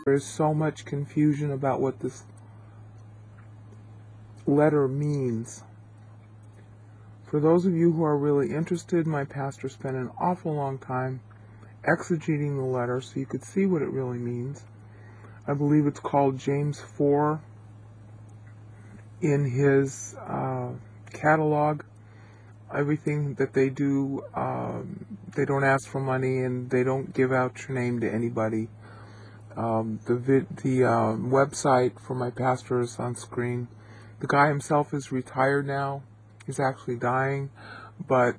There is so much confusion about what this letter means. For those of you who are really interested, my pastor spent an awful long time exegeting the letter so you could see what it really means. I believe it's called James 4 in his catalog. Everything that they do, they don't ask for money and they don't give out your name to anybody. The website for my pastor is on screen. The guy himself is retired now. He's actually dying, but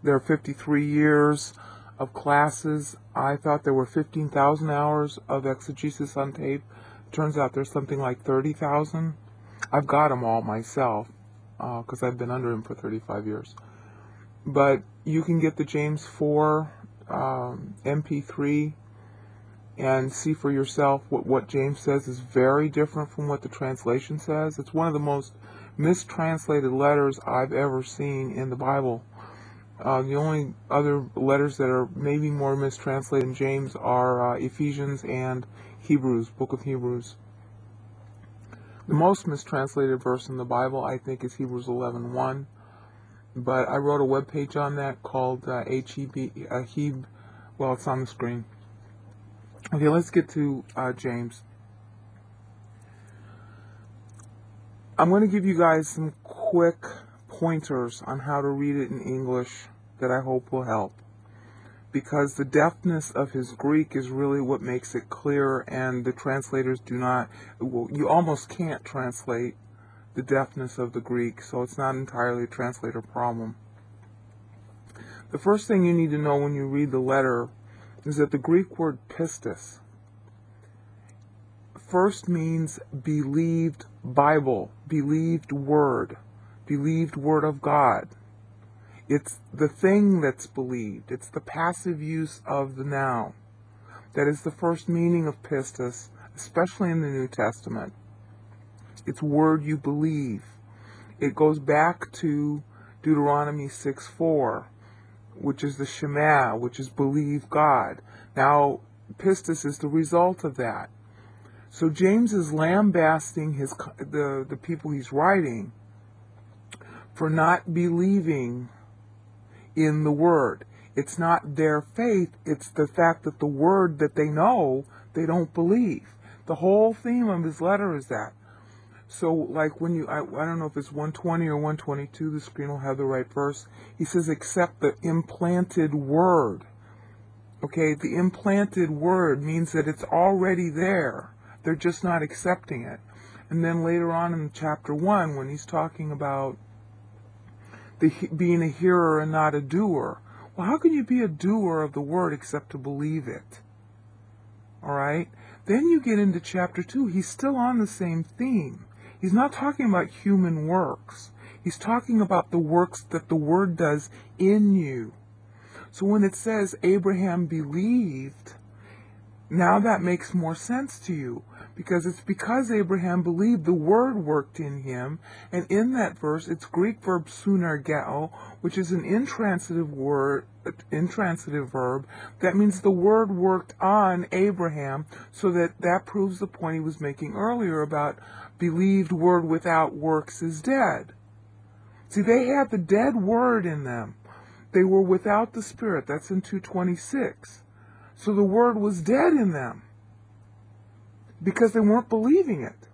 there are 53 years of classes. I thought there were 15,000 hours of exegesis on tape. Turns out there's something like 30,000. I've got them all myself because I've been under him for 35 years. But you can get the James 4 MP3 and see for yourself what James says is very different from what the translation says. It's one of the most mistranslated letters I've ever seen in the Bible. The only other letters that are maybe more mistranslated than James are Ephesians and Hebrews, book of Hebrews. The most mistranslated verse in the Bible, I think, is Hebrews 11:1. But I wrote a webpage on that called Heb. Well, it's on the screen. Okay, let's get to James. I'm going to give you guys some quick pointers on how to read it in English that I hope will help. Because the deftness of his Greek is really what makes it clear, and the translators do not, well, you almost can't translate the deftness of the Greek, so it's not entirely a translator problem. The first thing you need to know when you read the letter is that the Greek word pistis first means believed Bible, believed word of God. It's the thing that's believed. It's the passive use of the noun. That is the first meaning of pistis, especially in the New Testament. It's word you believe. It goes back to Deuteronomy 6:4, which is the Shema, which is believe God. Now, pistis is the result of that. So James is lambasting the people he's writing for not believing in the word. It's not their faith, it's the fact that the word that they know, they don't believe. The whole theme of his letter is that. So, like when I don't know if it's 120 or 122, the screen will have the right verse. He says, accept the implanted word. Okay, the implanted word means that it's already there. They're just not accepting it. And then later on in chapter 1, when he's talking about being a hearer and not a doer. Well, how can you be a doer of the word except to believe it? All right? Then you get into chapter 2. He's still on the same theme. He's not talking about human works. He's talking about the works that the word does in you. So when it says Abraham believed, now that makes more sense to you. Because it's because Abraham believed the word worked in him, and in that verse it's Greek verb sunergeo, which is an intransitive verb. That means the word worked on Abraham, so that proves the point he was making earlier about believed word without works is dead. See, they had the dead word in them. They were without the Spirit. That's in 2:26. So the word was dead in them, because they weren't believing it.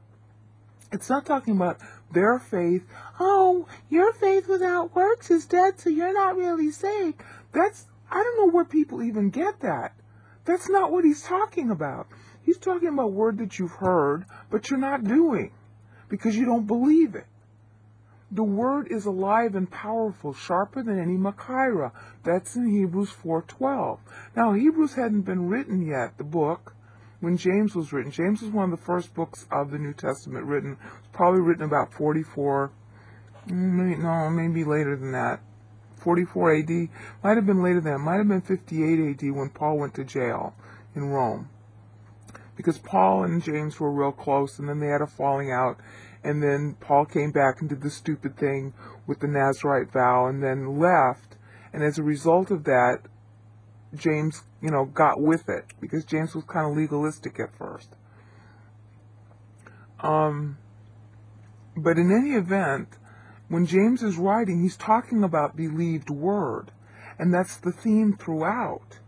It's not talking about their faith. Oh, your faith without works is dead, so you're not really saved. I don't know where people even get that. That's not what he's talking about. He's talking about word that you've heard, but you're not doing, because you don't believe it. The word is alive and powerful, sharper than any machaira. That's in Hebrews 4:12. Now, Hebrews hadn't been written yet, the book, when James was written. James was one of the first books of the New Testament written. It was probably written about 44, maybe later than that. 44 AD. Might have been later than that. Might have been 58 AD when Paul went to jail in Rome. Because Paul and James were real close, and then they had a falling out. And then Paul came back and did the stupid thing with the Nazirite vow and then left. And as a result of that, James got with it, because James was kind of legalistic at first. But in any event, when James is writing, he's talking about believed word, and that's the theme throughout.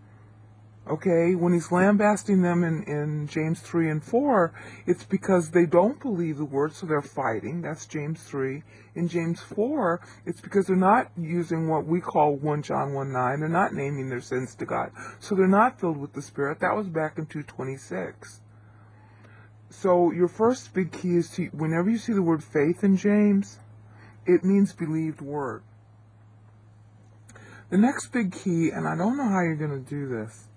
Okay, when he's lambasting them in James 3 and 4, it's because they don't believe the word, so they're fighting. That's James 3. In James 4, it's because they're not using what we call 1 John 1:9. They're not naming their sins to God. So they're not filled with the Spirit. That was back in 2:26. So your first big key is to, whenever you see the word faith in James, it means believed word. The next big key, and I don't know how you're going to do this,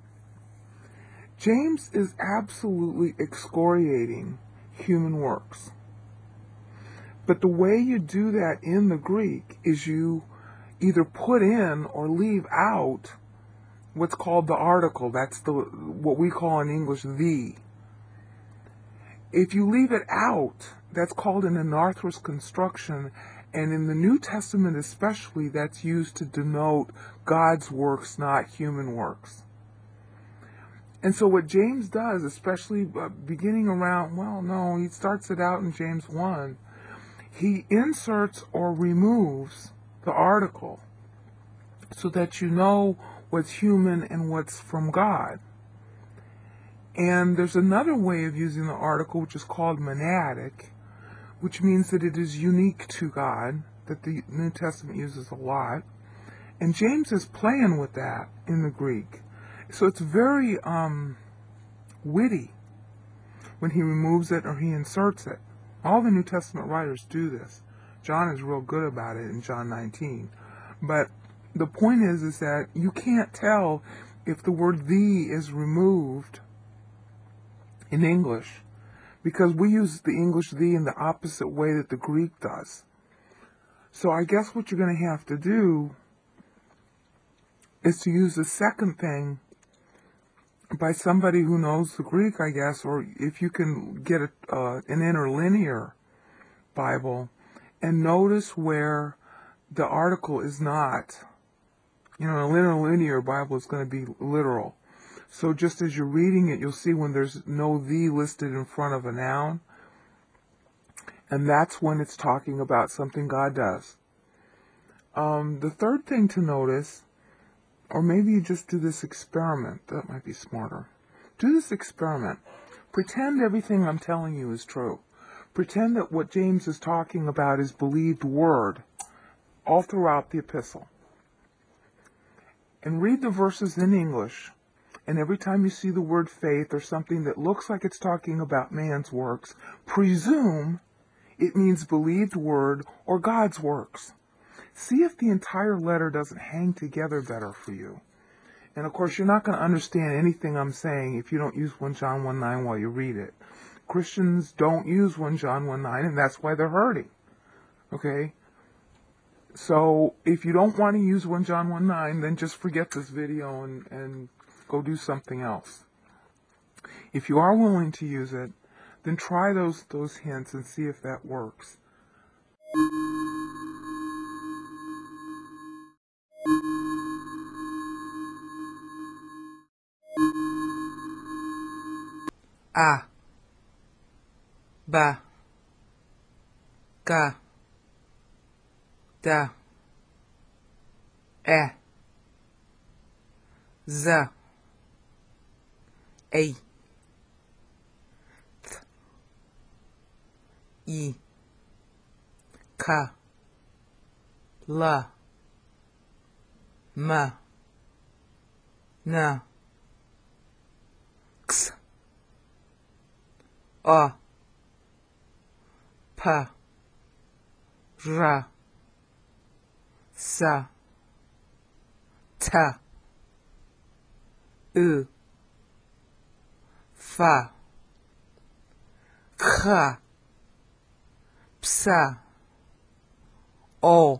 James is absolutely excoriating human works. But the way you do that in the Greek is you either put in or leave out what's called the article. That's what we call in English the. If you leave it out, that's called an anarthrous construction, and in the New Testament especially, that's used to denote God's works, not human works. And so what James does, especially beginning around, he starts it out in James 1, he inserts or removes the article so that you know what's human and what's from God. And there's another way of using the article, which is called monadic, which means that it is unique to God, that the New Testament uses a lot. And James is playing with that in the Greek. So it's very witty when he removes it or he inserts it. All the New Testament writers do this. John is real good about it in John 19. But the point is that you can't tell if the word "the" is removed in English, because we use the English "the" in the opposite way that the Greek does. So I guess what you're going to have to do is to use the second thing by somebody who knows the Greek, I guess, or if you can get an interlinear Bible, and notice where the article is not. An interlinear Bible is going to be literal. So just as you're reading it, you'll see when there's no "the" listed in front of a noun, and that's when it's talking about something God does. The third thing to notice, or maybe you just do this experiment. That might be smarter. Do this experiment. Pretend everything I'm telling you is true. Pretend that what James is talking about is believed word all throughout the epistle. And read the verses in English. And every time you see the word faith or something that looks like it's talking about man's works, presume it means believed word or God's works. See if the entire letter doesn't hang together better for you. And of course, you're not going to understand anything I'm saying if you don't use 1 John 1:9 while you read it. Christians don't use 1 John 1:9, and that's why they're hurting. Okay? So if you don't want to use 1 John 1:9, then just forget this video and go do something else. If you are willing to use it, then try those hints and see if that works. A, ba, ga, da, e, za, ei, th, I, ka, la, ma, na, ks, a, pa, ra, sa, ta, fa, kha, psa, o,